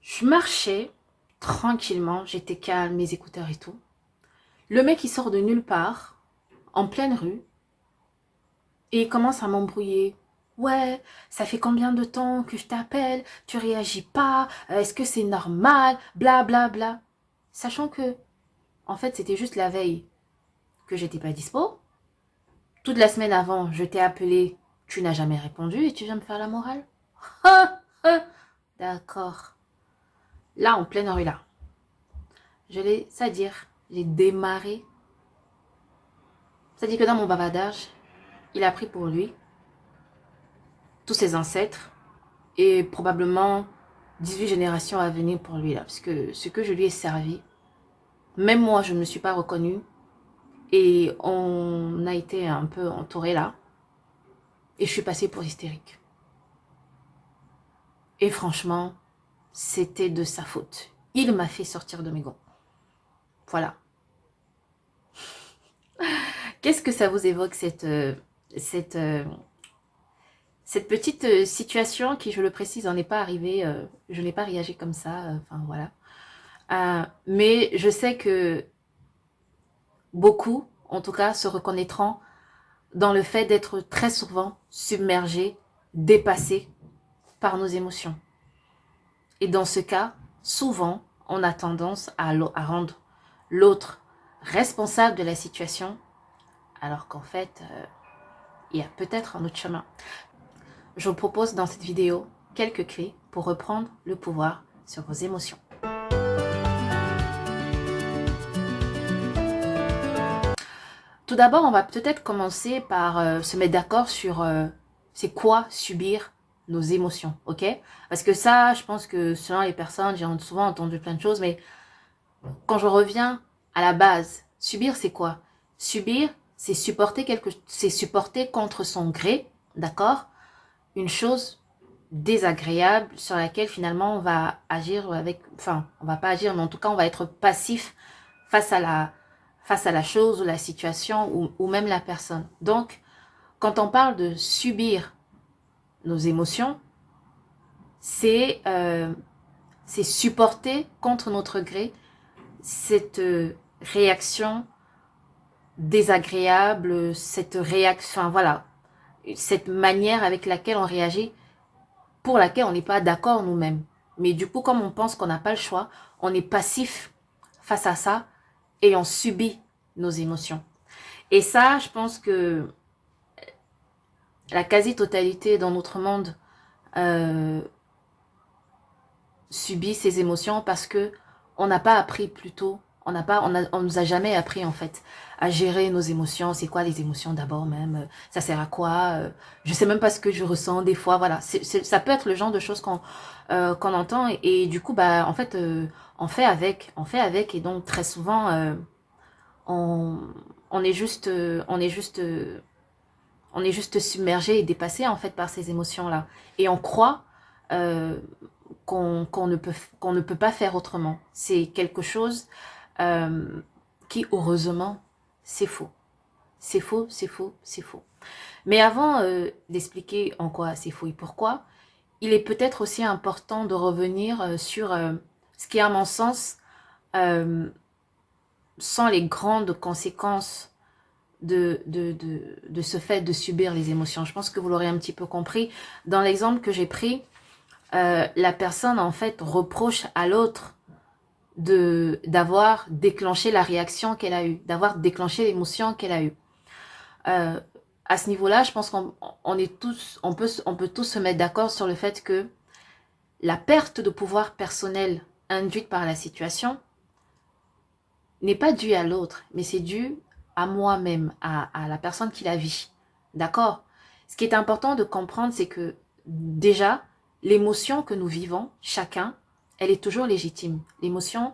Je marchais tranquillement, j'étais calme, mes écouteurs et tout. Le mec il sort de nulle part, en pleine rue, et il commence à m'embrouiller. Ouais, ça fait combien de temps que je t'appelle, tu réagis pas, est-ce que c'est normal, bla bla bla. Sachant que, en fait, c'était juste la veille que j'étais pas dispo. Toute la semaine avant, je t'ai appelé, tu n'as jamais répondu et tu viens me faire la morale. Ah, ah, d'accord. Là, en pleine rue là, c'est-à-dire, j'ai démarré. C'est-à-dire que dans mon bavardage, il a pris pour lui tous ses ancêtres et probablement 18 générations à venir pour lui là. Parce que ce que je lui ai servi, même moi je ne me suis pas reconnue et on a été un peu entouré là. Et je suis passée pour hystérique. Et franchement, c'était de sa faute. Il m'a fait sortir de mes gonds. Voilà. Qu'est-ce que ça vous évoque cette, cette petite situation qui, je le précise, n'en est pas arrivée, je n'ai pas réagi comme ça, enfin voilà. Mais je sais que beaucoup, en tout cas, se reconnaîtront dans le fait d'être très souvent submergés, dépassés par nos émotions. Et dans ce cas, souvent, on a tendance à rendre l'autre responsable de la situation, alors qu'en fait, il y a peut-être un autre chemin. Je vous propose dans cette vidéo quelques clés pour reprendre le pouvoir sur vos émotions. Tout d'abord, on va peut-être commencer par se mettre d'accord sur c'est quoi subir nos émotions, ok? Parce que ça, je pense que selon les personnes, j'ai souvent entendu plein de choses, mais quand je reviens à la base, subir c'est quoi? Subir, c'est supporter contre son gré, d'accord? Une chose désagréable sur laquelle finalement on va agir avec, enfin, on va pas agir, mais en tout cas on va être passif face à la chose ou la situation ou même la personne. Donc, quand on parle de subir nos émotions, c'est supporter contre notre gré cette réaction désagréable, cette réaction, enfin voilà, cette manière avec laquelle on réagit, pour laquelle on n'est pas d'accord nous-mêmes. Mais du coup, comme on pense qu'on n'a pas le choix, on est passif face à ça et on subit nos émotions. Et ça, je pense que la quasi-totalité dans notre monde euh, subit ces émotions parce que on n'a pas appris plus tôt, on nous a jamais appris en fait à gérer nos émotions. C'est quoi les émotions d'abord même? Ça sert à quoi? Je sais même pas ce que je ressens des fois. Voilà, ça peut être le genre de choses qu'on entend et du coup bah en fait on fait avec et donc très souvent on, on est juste on est juste submergé et dépassé en fait par ces émotions là et on croit euh, qu'on ne peut pas faire autrement. C'est quelque chose euh, qui, heureusement, c'est faux. C'est faux, c'est faux, c'est faux. Mais avant d'expliquer en quoi c'est faux et pourquoi, il est peut-être aussi important de revenir sur ce qui, à mon sens, euh, sont les grandes conséquences de ce fait de subir les émotions. Je pense que vous l'aurez un petit peu compris. Dans l'exemple que j'ai pris, la personne en fait reproche à l'autre d'avoir déclenché la réaction qu'elle a eue, d'avoir déclenché l'émotion qu'elle a eue. Euh, à ce niveau-là, je pense qu'on est tous, on peut tous se mettre d'accord sur le fait que la perte de pouvoir personnel induite par la situation n'est pas due à l'autre, mais c'est dû à moi-même, à la personne qui la vit. D'accord? Ce qui est important de comprendre, c'est que déjà, l'émotion que nous vivons, chacun, elle est toujours légitime. L'émotion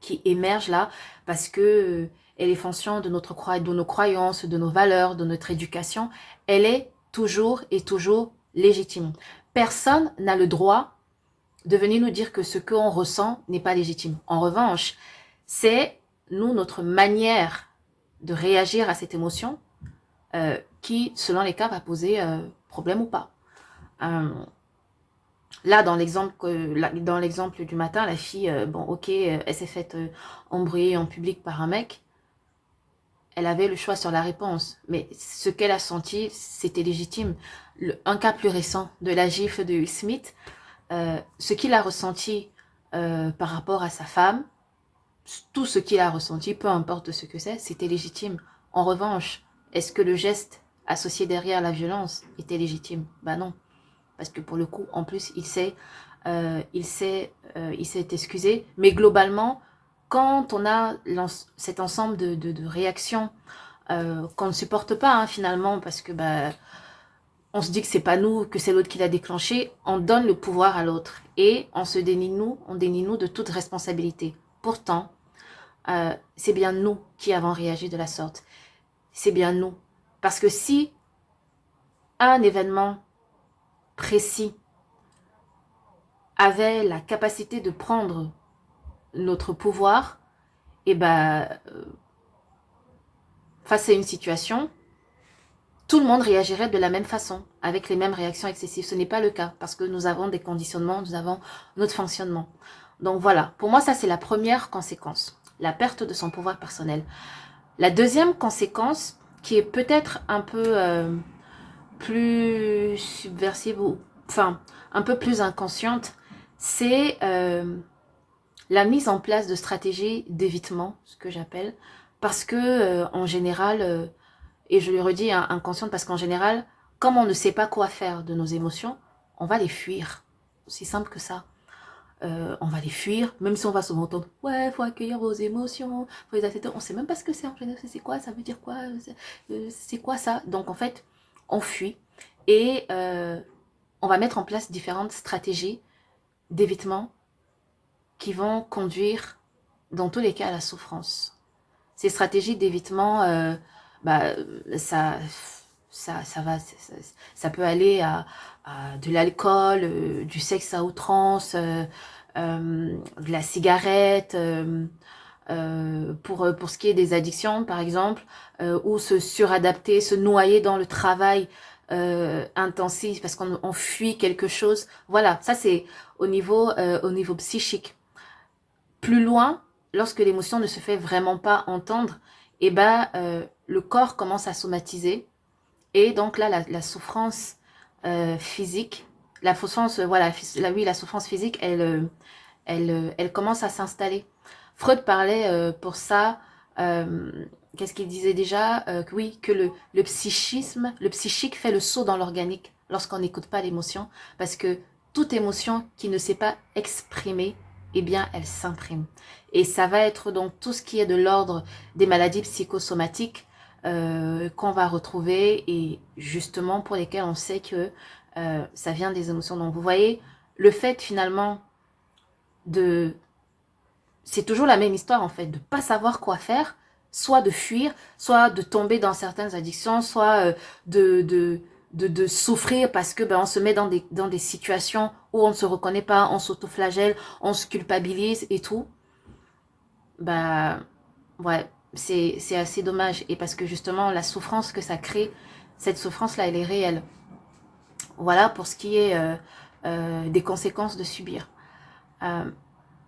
qui émerge là, parce que elle est fonction de de nos croyances, de nos valeurs, de notre éducation, elle est toujours et toujours légitime. Personne n'a le droit de venir nous dire que ce qu'on ressent n'est pas légitime. En revanche, c'est nous, notre manière de réagir à cette émotion qui, selon les cas, va poser problème ou pas. Euh, Là, dans l'exemple du matin, la fille, bon, ok, elle s'est faite embrouiller en public par un mec. Elle avait le choix sur la réponse, mais ce qu'elle a senti, c'était légitime. Un cas plus récent de la gifle de Will Smith, ce qu'il a ressenti par rapport à sa femme, tout ce qu'il a ressenti, peu importe ce que c'est, c'était légitime. En revanche, est-ce que le geste associé derrière la violence était légitime? Ben non, parce que pour le coup, en plus, il s'est excusé. Mais globalement, quand on a cet ensemble de réactions qu'on ne supporte pas hein, finalement, parce que bah, on se dit que c'est pas nous, que c'est l'autre qui l'a déclenché, on donne le pouvoir à l'autre et on dénie nous de toute responsabilité. Pourtant, c'est bien nous qui avons réagi de la sorte. C'est bien nous. Parce que si un événement précis avait la capacité de prendre notre pouvoir, et ben, face à une situation, tout le monde réagirait de la même façon, avec les mêmes réactions excessives. Ce n'est pas le cas, parce que nous avons des conditionnements, nous avons notre fonctionnement. Donc voilà, pour moi, ça c'est la première conséquence, la perte de son pouvoir personnel. La deuxième conséquence, qui est peut-être un peu plus subversive, ou enfin, un peu plus inconsciente, c'est la mise en place de stratégies d'évitement, ce que j'appelle, parce que en général, et je le redis, hein, inconsciente, parce qu'en général, comme on ne sait pas quoi faire de nos émotions, on va les fuir. Aussi simple que ça. On va les fuir, même si on va souvent entendre ouais, faut accueillir vos émotions, faut les accepter. On sait même pas ce que c'est en général, c'est quoi, ça veut dire quoi, c'est quoi ça. Donc en fait, on fuit et on va mettre en place différentes stratégies d'évitement qui vont conduire dans tous les cas à la souffrance. Ces stratégies d'évitement, bah, ça, ça peut aller à de l'alcool, du sexe à outrance, de la cigarette, pour ce qui est des addictions, par exemple, ou se suradapter, se noyer dans le travail intensif parce qu'on fuit quelque chose. Voilà, ça c'est au niveau psychique. Plus loin, lorsque l'émotion ne se fait vraiment pas entendre, eh ben, le corps commence à somatiser. Et donc là, la souffrance physique, la souffrance, voilà, oui, la souffrance physique, elle commence à s'installer. Freud parlait pour ça, qu'est-ce qu'il disait déjà que oui, que le psychisme, le psychique fait le saut dans l'organique lorsqu'on n'écoute pas l'émotion, parce que toute émotion qui ne s'est pas exprimée, eh bien, elle s'imprime. Et ça va être donc tout ce qui est de l'ordre des maladies psychosomatiques qu'on va retrouver et justement pour lesquelles on sait que ça vient des émotions. Donc vous voyez, le fait finalement de... C'est toujours la même histoire en fait, de pas savoir quoi faire, soit de fuir, soit de tomber dans certaines addictions, soit de souffrir parce que ben, on se met dans des situations où on ne se reconnaît pas, on s'autoflagelle, on se culpabilise et tout. Bah ouais, c'est assez dommage. Et parce que justement, la souffrance que ça crée, cette souffrance-là, elle est réelle. Voilà pour ce qui est des conséquences de subir.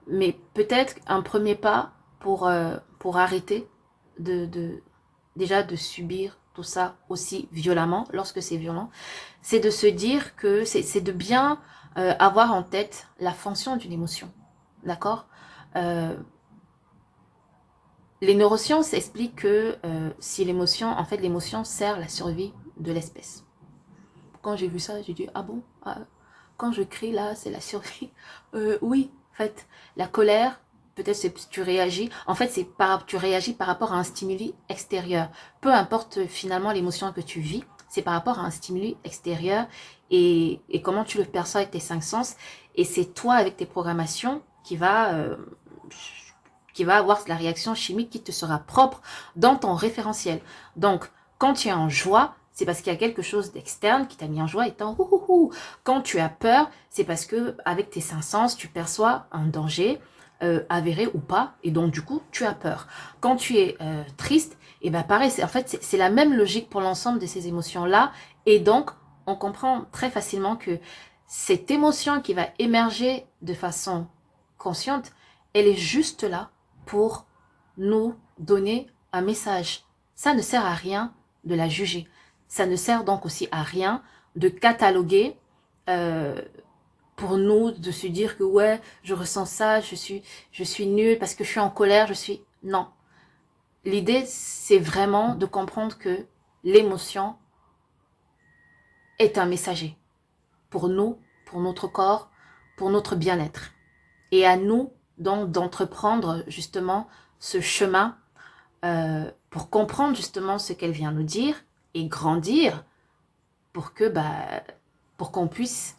Mais peut-être un premier pas pour arrêter déjà de subir tout ça aussi violemment, lorsque c'est violent, c'est de se dire que c'est de bien avoir en tête la fonction d'une émotion. D'accord Les neurosciences expliquent que si l'émotion, en fait, l'émotion sert la survie de l'espèce. Quand j'ai vu ça, j'ai dit ah bon, quand je crie là, c'est la survie. Oui, en fait, la colère, peut-être c'est tu réagis. En fait, tu réagis par rapport à un stimuli extérieur. Peu importe finalement l'émotion que tu vis, c'est par rapport à un stimuli extérieur et comment tu le perçois avec tes cinq sens. Et c'est toi avec tes programmations qui va avoir la réaction chimique qui te sera propre dans ton référentiel. Donc, quand tu es en joie, c'est parce qu'il y a quelque chose d'externe qui t'a mis en joie et t'en ouhouhou. Quand tu as peur, c'est parce que avec tes cinq sens, tu perçois un danger avéré ou pas, et donc du coup, tu as peur. Quand tu es triste, et ben pareil, en fait, c'est la même logique pour l'ensemble de ces émotions-là, et donc, on comprend très facilement que cette émotion qui va émerger de façon consciente, elle est juste là pour nous donner un message. Ça ne sert à rien de la juger. Ça ne sert donc aussi à rien de cataloguer pour nous, de se dire que ouais, je ressens ça, je suis nulle parce que je suis en colère, Non. L'idée, c'est vraiment de comprendre que l'émotion est un messager pour nous, pour notre corps, pour notre bien-être. Et à nous, donc, d'entreprendre justement ce chemin pour comprendre justement ce qu'elle vient nous dire et grandir pour que, pour qu'on puisse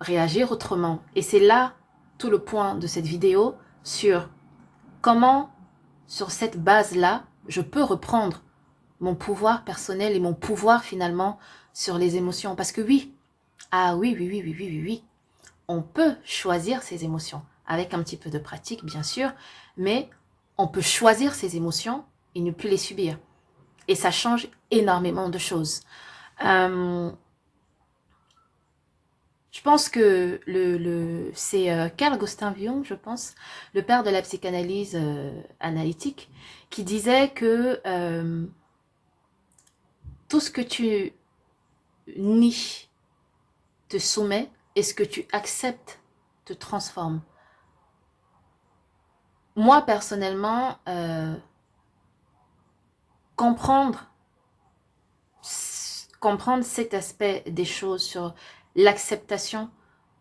réagir autrement. Et c'est là tout le point de cette vidéo sur comment, sur cette base-là, je peux reprendre mon pouvoir personnel et mon pouvoir finalement sur les émotions. Parce que oui, oui, on peut choisir ses émotions avec un petit peu de pratique, bien sûr, mais on peut choisir ses émotions et ne plus les subir. Et ça change énormément de choses. Je pense que c'est Carl Gustav Jung, je pense, le père de la psychanalyse analytique, qui disait que tout ce que tu nies te soumet et ce que tu acceptes te transforme. Moi, personnellement, comprendre cet aspect des choses sur l'acceptation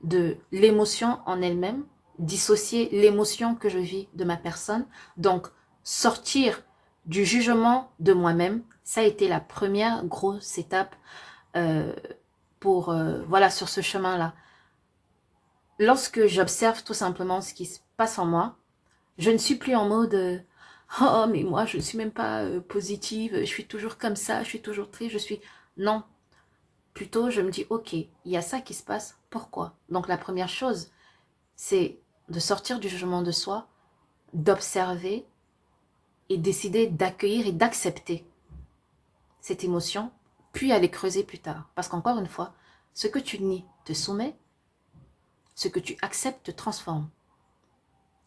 de l'émotion en elle-même, dissocier l'émotion que je vis de ma personne, donc sortir du jugement de moi-même, ça a été la première grosse étape voilà, sur ce chemin-là. Lorsque j'observe tout simplement ce qui se passe en moi, je ne suis plus en mode oh mais moi je ne suis même pas positive, je suis toujours comme ça, je suis toujours triste, Non, plutôt je me dis ok, il y a ça qui se passe, pourquoi? Donc la première chose, c'est de sortir du jugement de soi, d'observer et décider d'accueillir et d'accepter cette émotion, puis aller creuser plus tard. Parce qu'encore une fois, ce que tu nies te soumet, ce que tu acceptes te transforme.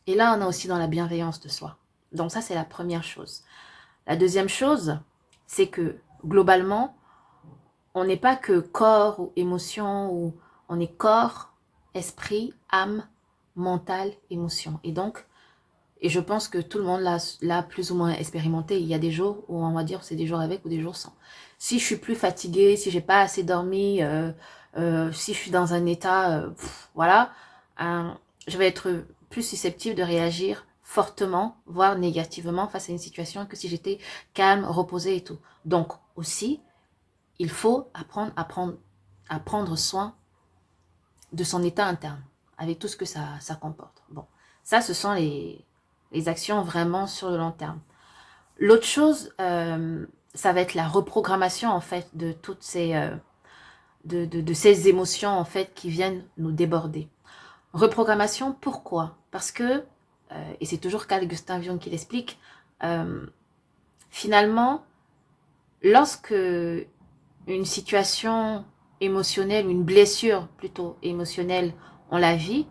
Et là, on est aussi dans la bienveillance de soi. Donc ça, c'est la première chose. La deuxième chose, c'est que globalement, on n'est pas que corps ou émotion, ou on est corps, esprit, âme, mental, émotion. Et je pense que tout le monde l'a plus ou moins expérimenté. Il y a des jours où on va dire c'est des jours avec ou des jours sans. Si je suis plus fatiguée, si j'ai pas assez dormi, si je suis dans un état, voilà, je vais être plus susceptible de réagir fortement, voire négativement face à une situation que si j'étais calme, reposée et tout. Donc aussi, il faut apprendre à prendre soin de son état interne, avec tout ce que ça comporte. Bon, ça, ce sont les actions vraiment sur le long terme. L'autre chose, ça va être la reprogrammation, en fait, de toutes ces, de ces émotions, en fait, qui viennent nous déborder. Reprogrammation, pourquoi? Parce que, et c'est toujours Carl Gustav Jung qui l'explique, finalement, lorsque une situation émotionnelle, ou une blessure plutôt émotionnelle, on la vit,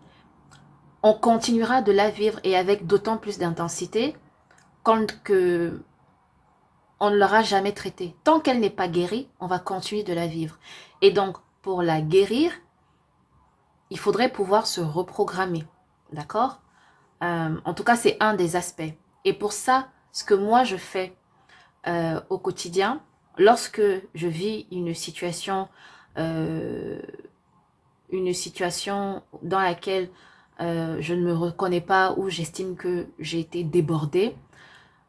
on continuera de la vivre et avec d'autant plus d'intensité quand que on ne l'aura jamais traitée. Tant qu'elle n'est pas guérie, on va continuer de la vivre. Et donc, pour la guérir, il faudrait pouvoir se reprogrammer. D'accord? En tout cas, c'est un des aspects. Et pour ça, ce que moi je fais au quotidien, lorsque je vis une situation dans laquelle je ne me reconnais pas ou j'estime que j'ai été débordée,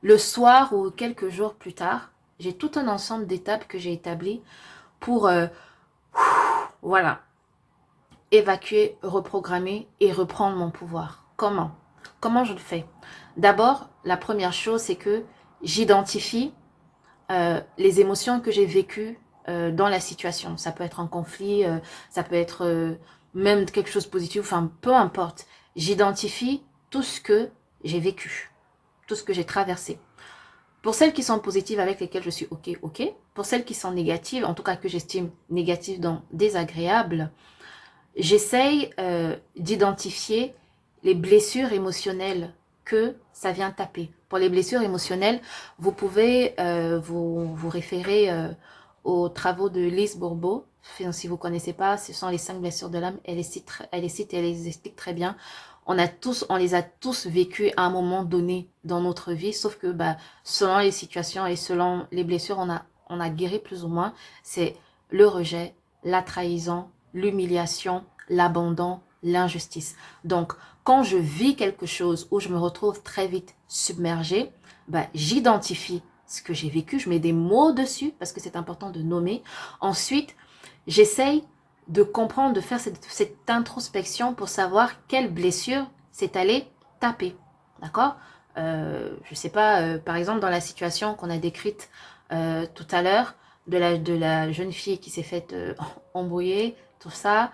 le soir ou quelques jours plus tard, j'ai tout un ensemble d'étapes que j'ai établies pour voilà, évacuer, reprogrammer et reprendre mon pouvoir. Comment je le fais? D'abord, la première chose, c'est que j'identifie les émotions que j'ai vécues dans la situation. Ça peut être un conflit, ça peut être même quelque chose de positif, enfin peu importe. J'identifie tout ce que j'ai vécu, tout ce que j'ai traversé. Pour celles qui sont positives avec lesquelles je suis ok. Pour celles qui sont négatives, en tout cas que j'estime négatives, donc désagréables, j'essaye d'identifier les blessures émotionnelles que ça vient taper. Pour les blessures émotionnelles, vous pouvez vous référer aux travaux de Lise Bourbeau. Enfin, si vous ne connaissez pas, ce sont les 5 blessures de l'âme. Elle les cite et elle les explique très bien. On les a tous vécues à un moment donné dans notre vie, sauf que selon les situations et selon les blessures, on a guéri plus ou moins. C'est le rejet, la trahison, l'humiliation, l'abandon, l'injustice. Donc, quand je vis quelque chose où je me retrouve très vite submergée, j'identifie ce que j'ai vécu, je mets des mots dessus parce que c'est important de nommer. Ensuite, j'essaye de comprendre, de faire cette introspection pour savoir quelle blessure c'est allé taper. D'accord? Je sais pas, par exemple, dans la situation qu'on a décrite tout à l'heure, de la jeune fille qui s'est faite embrouiller, tout ça,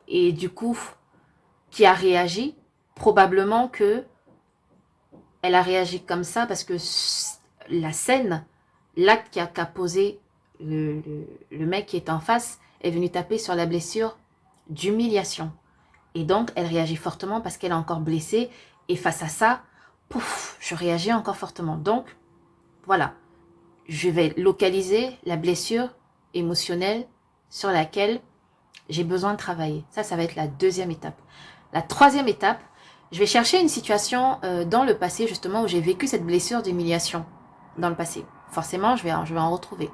et du coup, qui a réagi, probablement que elle a réagi comme ça parce que la scène, l'acte qu'a posé le mec qui est en face est venu taper sur la blessure d'humiliation. Et donc, elle réagit fortement parce qu'elle est encore blessée. Et face à ça, pouf, je réagis encore fortement. Donc, voilà. Je vais localiser la blessure émotionnelle sur laquelle j'ai besoin de travailler. Ça va être la deuxième étape. La troisième étape, je vais chercher une situation dans le passé justement où j'ai vécu cette blessure d'humiliation dans le passé. Forcément, je vais en retrouver.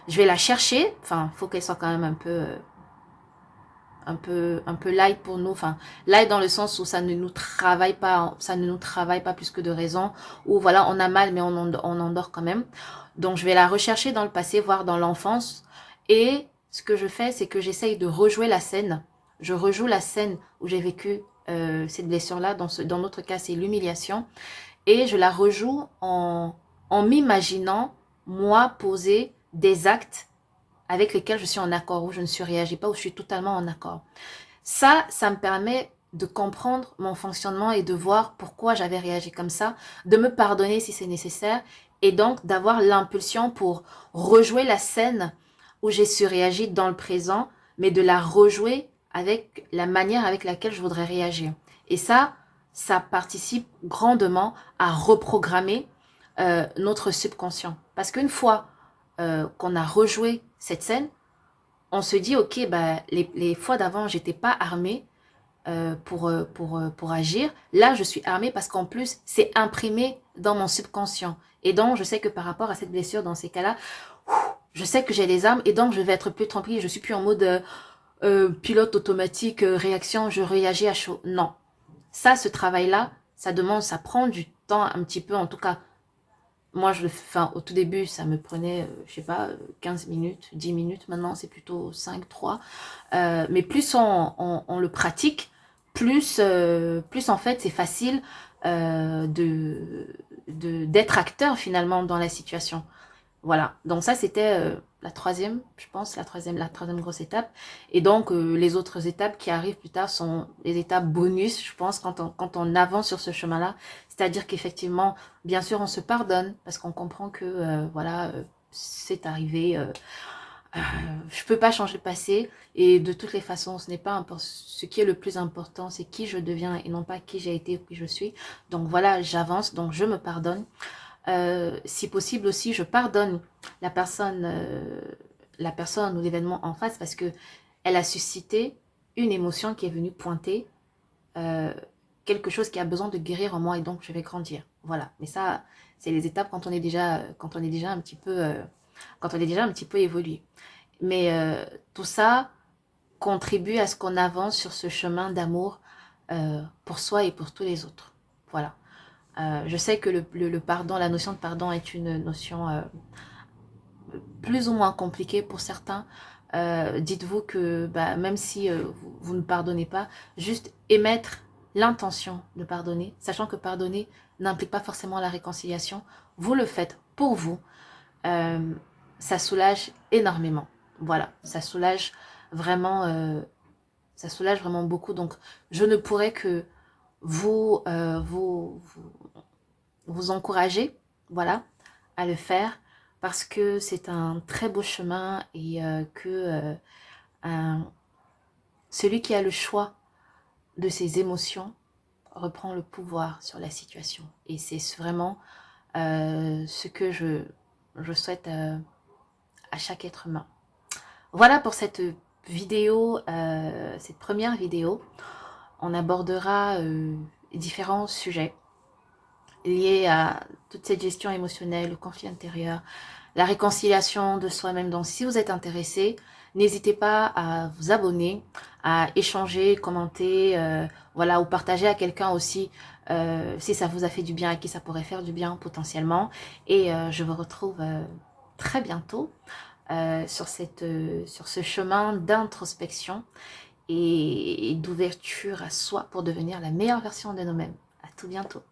Je vais la chercher. Enfin, il faut qu'elle soit quand même un peu light pour nous. Enfin, light dans le sens où ça ne nous travaille pas plus que de raison. Ou voilà, on a mal mais on endort quand même. Donc, je vais la rechercher dans le passé, voire dans l'enfance. Et ce que je fais, c'est que j'essaye de rejouer la scène. Je rejoue la scène où j'ai vécu cette blessure-là. Dans notre cas, c'est l'humiliation. Et je la rejoue en m'imaginant, moi, poser des actes avec lesquels je suis en accord, où je ne surréagis pas, où je suis totalement en accord. Ça me permet de comprendre mon fonctionnement et de voir pourquoi j'avais réagi comme ça, de me pardonner si c'est nécessaire, et donc d'avoir l'impulsion pour rejouer la scène où j'ai surréagi dans le présent, mais de la rejouer avec la manière avec laquelle je voudrais réagir. Et ça participe grandement à reprogrammer notre subconscient. Parce qu'une fois qu'on a rejoué cette scène, on se dit, ok, les fois d'avant, j'étais pas armée pour agir. Là, je suis armée parce qu'en plus, c'est imprimé dans mon subconscient. Et donc, je sais que par rapport à cette blessure, dans ces cas-là, je sais que j'ai les armes et donc je vais être plus tranquille. Je suis plus en mode pilote automatique, réaction, je réagis à chaud. Non. Ça, ce travail-là, ça prend du temps un petit peu, en tout cas. Moi, au tout début, ça me prenait, je sais pas, 15 minutes, 10 minutes. Maintenant, c'est plutôt 5, 3. Mais plus on le pratique, plus en fait, c'est facile d'être acteur finalement dans la situation. Voilà, donc ça c'était la troisième, je pense, la troisième grosse étape. Et donc les autres étapes qui arrivent plus tard sont les étapes bonus, je pense, quand on avance sur ce chemin-là. C'est-à-dire qu'effectivement, bien sûr, on se pardonne parce qu'on comprend que voilà, c'est arrivé. Je peux pas changer le passé et de toutes les façons, ce n'est pas important. Ce qui est le plus important, c'est qui je deviens et non pas qui j'ai été ou qui je suis. Donc voilà, j'avance, donc je me pardonne. Si possible aussi, je pardonne la personne ou l'événement en face parce que elle a suscité une émotion qui est venue pointer euh, quelque chose qui a besoin de guérir en moi et donc je vais grandir. Voilà. Mais ça, c'est les étapes quand on est déjà un petit peu, quand on est déjà un petit peu évolué. Mais tout ça contribue à ce qu'on avance sur ce chemin d'amour pour soi et pour tous les autres. Voilà. Je sais que le pardon, la notion de pardon est une notion plus ou moins compliquée pour certains. Dites-vous que même si vous ne pardonnez pas, juste émettre l'intention de pardonner, sachant que pardonner n'implique pas forcément la réconciliation, vous le faites pour vous, ça soulage énormément. Voilà, ça soulage vraiment beaucoup. Donc, je ne pourrais que vous encourager, voilà, à le faire parce que c'est un très beau chemin et que celui qui a le choix de ses émotions reprend le pouvoir sur la situation. Et c'est vraiment ce que je souhaite à chaque être humain. Voilà pour cette vidéo, cette première vidéo. On abordera différents sujets liés à toute cette gestion émotionnelle, le conflit intérieur, la réconciliation de soi-même. Donc si vous êtes intéressé, n'hésitez pas à vous abonner, à échanger, commenter, voilà, ou partager à quelqu'un aussi si ça vous a fait du bien, à qui ça pourrait faire du bien potentiellement. Et je vous retrouve très bientôt sur ce chemin d'introspection et d'ouverture à soi pour devenir la meilleure version de nous-mêmes. À tout bientôt.